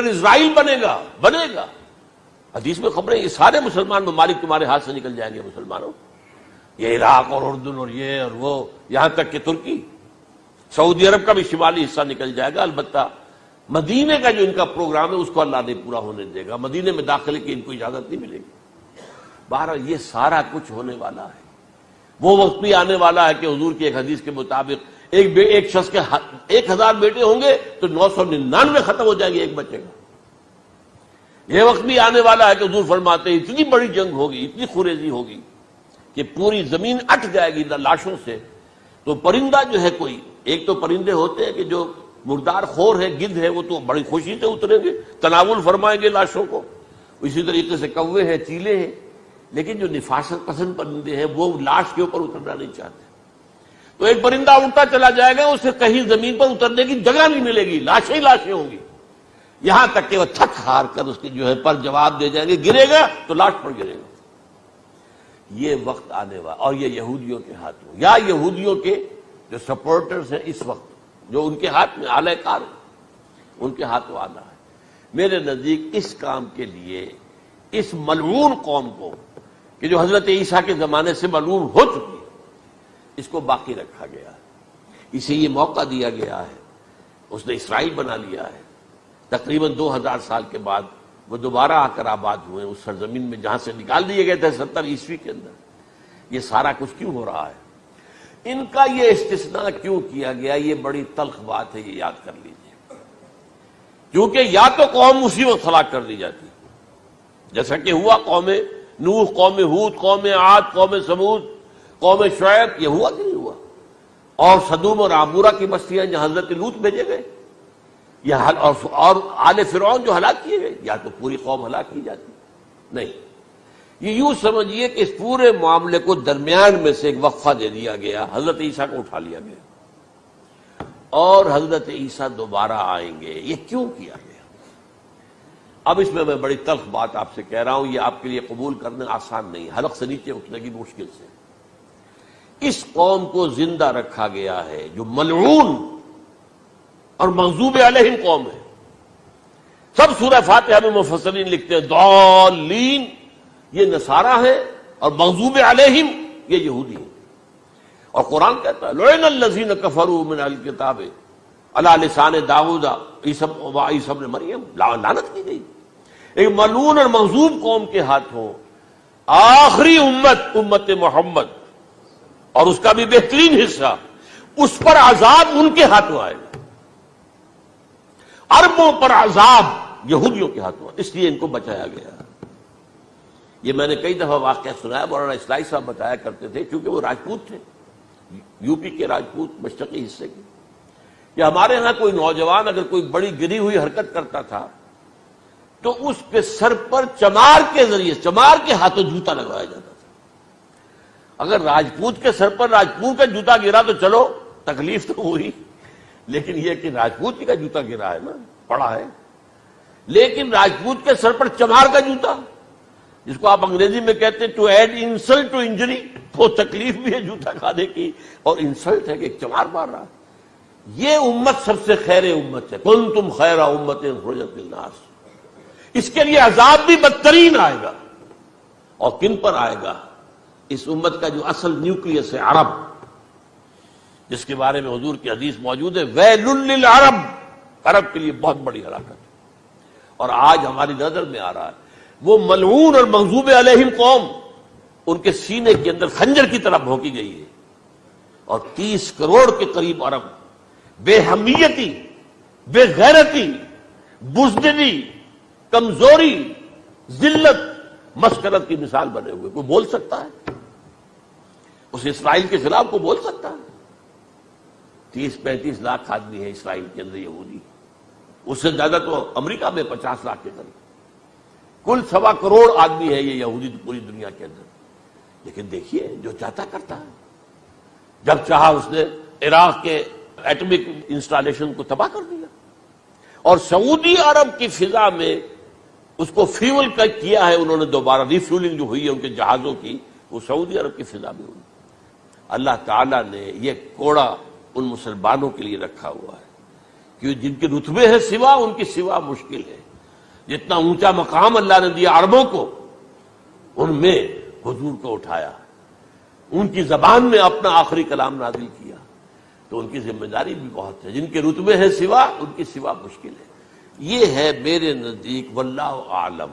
اسرائیل بنے گا حدیث میں خبریں یہ سارے مسلمان ممالک تمہارے ہاتھ سے نکل جائیں گے مسلمانوں، یہ عراق اور اردن اور یہ اور وہ، یہاں تک کہ ترکی، سعودی عرب کا بھی شمالی حصہ نکل جائے گا۔ البتہ مدینے کا جو ان کا پروگرام ہے اس کو اللہ نہیں پورا ہونے دے گا، مدینے میں داخلے کی ان کو اجازت نہیں ملے گی۔ بہرحال یہ سارا کچھ ہونے والا ہے۔ وہ وقت بھی آنے والا ہے کہ حضور کی ایک حدیث کے مطابق ایک شخص کے 1000 بیٹے ہوں گے تو 999 ختم ہو جائیں گے، ایک بچے گا۔ یہ وقت بھی آنے والا ہے کہ حضور فرماتے ہیں اتنی بڑی جنگ ہوگی، اتنی خوریزی ہوگی کہ پوری زمین اٹ جائے گی لاشوں سے۔ تو پرندہ جو ہے کوئی، ایک تو پرندے ہوتے ہیں کہ جو مردار خور ہے، گدھ ہے، وہ تو بڑی خوشی سے اتریں گے، تناول فرمائیں گے لاشوں کو۔ اسی طریقے سے کوے ہیں، چیلے ہیں، لیکن جو نفاست پسند پرندے ہیں وہ لاش کے اوپر اترنا نہیں چاہتے۔ تو ایک پرندہ اڑتا چلا جائے گا، اسے کہیں زمین پر اترنے کی جگہ نہیں ملے گی، لاشیں ہی لاشیں ہوں گی، یہاں تک کہ وہ تھک ہار کر اس کی جو ہے پر جواب دے جائیں گے، گرے گا تو لاش پر گرے گا۔ یہ وقت آنے والا، اور یہ یہودیوں کے ہاتھوں، یا یہودیوں کے جو سپورٹرز ہیں اس وقت، جو ان کے ہاتھ میں آلہ کار ہیں، ان کے ہاتھوں آنا ہے۔ میرے نزدیک اس کام کے لیے اس ملعون قوم کو، کہ جو حضرت عیسیٰ کے زمانے سے ملعون ہو چکی ہے، اس کو باقی رکھا گیا ہے، اسے یہ موقع دیا گیا ہے۔ اس نے اسرائیل بنا لیا ہے، تقریباً 2000 سال کے بعد وہ دوبارہ آ کر آباد ہوئے اس سرزمین میں جہاں سے نکال دیے گئے تھے 70 عیسوی کے اندر۔ یہ سارا کچھ کیوں ہو رہا ہے؟ ان کا یہ استثناء کیوں کیا گیا؟ یہ بڑی تلخ بات ہے، یہ یاد کر لیجیے۔ کیونکہ یا تو قوم اسی وقت ہلاک کر دی جاتی، جیسا کہ ہوا قوم نوح، قوم ہود، قوم عاد، قوم ثمود، قوم شعیب، یہ ہوا کہ نہیں ہوا؟ اور سدوم اور عمورہ کی بستیاں جہاں حضرت لوط بھیجے گئے، اور آل فرعون جو ہلاک کیے گئے، یا تو پوری قوم ہلاک کی جاتی؟ نہیں، یہ یوں سمجھیے کہ اس پورے معاملے کو درمیان میں سے ایک وقفہ دے دیا گیا، حضرت عیسیٰ کو اٹھا لیا گیا، اور حضرت عیسیٰ دوبارہ آئیں گے۔ یہ کیوں کیا گیا؟ اب اس میں بڑی تلخ بات آپ سے کہہ رہا ہوں، یہ آپ کے لیے قبول کرنا آسان نہیں، حلق سے نیچے اٹھنے کی مشکل سے۔ اس قوم کو زندہ رکھا گیا ہے جو ملعون اور مغضوب علیہم قوم ہے۔ سب سورہ فاتحہ میں مفسرین لکھتے ہیں ضالین، یہ نصارہ ہیں، اور مغضوب علیہم یہ یہودی ہیں۔ اور قرآن کہتا ہے لعن الذین کفروا من اہل الکتاب علی لسان داؤد وعیسی ابن مریم، لعنت کی گئی ایک ملعون اور مغضوب قوم کے ہاتھوں آخری امت محمد، اور اس کا بھی بہترین حصہ، اس پر عذاب ان کے ہاتھوں آئے گا۔ عربوں پر عذاب یہودیوں کے ہاتھوں، اس لیے ان کو بچایا گیا۔ یہ میں نے کئی دفعہ واقعہ سنایا، مولانا اسلائی صاحب بتایا کرتے تھے، کیونکہ وہ راجپوت تھے، یو پی کے راجپوت، مشرقی حصے کے، کہ ہمارے ہاں کوئی نوجوان اگر کوئی بڑی گری ہوئی حرکت کرتا تھا تو اس کے سر پر چمار کے ذریعے، چمار کے ہاتھوں جوتا لگوایا جاتا تھا۔ اگر راجپوت کے سر پر راجپوت کا جوتا گرا تو چلو تکلیف تو ہوئی، لیکن یہ کہ راجپوت کا جوتا گرا ہے نا، پڑا ہے، لیکن راجپوت کے سر پر چمار کا جوتا، جس کو آپ انگریزی میں کہتے ہیں to add insult to injury, تو تکلیف بھی ہے جوتا کھانے کی، اور انسلٹ ہے کہ ایک چمار مار رہا ہے۔ یہ امت سب سے خیر امت ہے، کنتم خیر امت اخرجت للناس۔ اس کے لیے عذاب بھی بدترین آئے گا، اور کن پر آئے گا؟ اس امت کا جو اصل نیوکلیس ہے عرب، جس کے بارے میں حضور کی حدیث موجود ہے ویل للعرب، عرب کے لیے بہت بڑی ہلاکت ہے۔ اور آج ہماری نظر میں آ رہا ہے وہ ملعون اور مغضوب علیہم قوم، ان کے سینے کے اندر خنجر کی طرح بھونکی گئی ہے، اور 30 کروڑ کے قریب عرب بے حمیتی، بے غیرتی، بزدلی، کمزوری، ذلت، مسکرت کی مثال بنے ہوئے۔ کوئی بول سکتا ہے اس اسرائیل کے خلاف؟ کوئی بول سکتا ہے؟ 30-35 لاکھ آدمی ہے اسرائیل کے اندر یہودی، اس سے زیادہ تو امریکہ میں 50 لاکھ کے قریب، کل 1.25 کروڑ آدمی ہے یہ یہودی پوری دنیا کے اندر۔ لیکن دیکھیے جو چاہتا کرتا ہے، جب چاہا اس نے عراق کے ایٹمک انسٹالیشن کو تباہ کر دیا، اور سعودی عرب کی فضا میں اس کو فیول کیا ہے انہوں نے، دوبارہ ریفیولنگ جو ہوئی ہے ان کے جہازوں کی، وہ سعودی عرب کی فضا میں ہوئی۔ اللہ تعالیٰ نے یہ کوڑا ان مسلمانوں کے لیے رکھا ہوا ہے کہ جن کے رتبے ہیں سوا، ان کی سوا مشکل ہے۔ جتنا اونچا مقام اللہ نے دیا عربوں کو، ان میں حضور کو اٹھایا، ان کی زبان میں اپنا آخری کلام نازل کیا، تو ان کی ذمہ داری بھی بہت ہے۔ جن کے رتبے ہیں سوا، ان کی سوا مشکل ہے۔ یہ ہے میرے نزدیک واللہ اعلم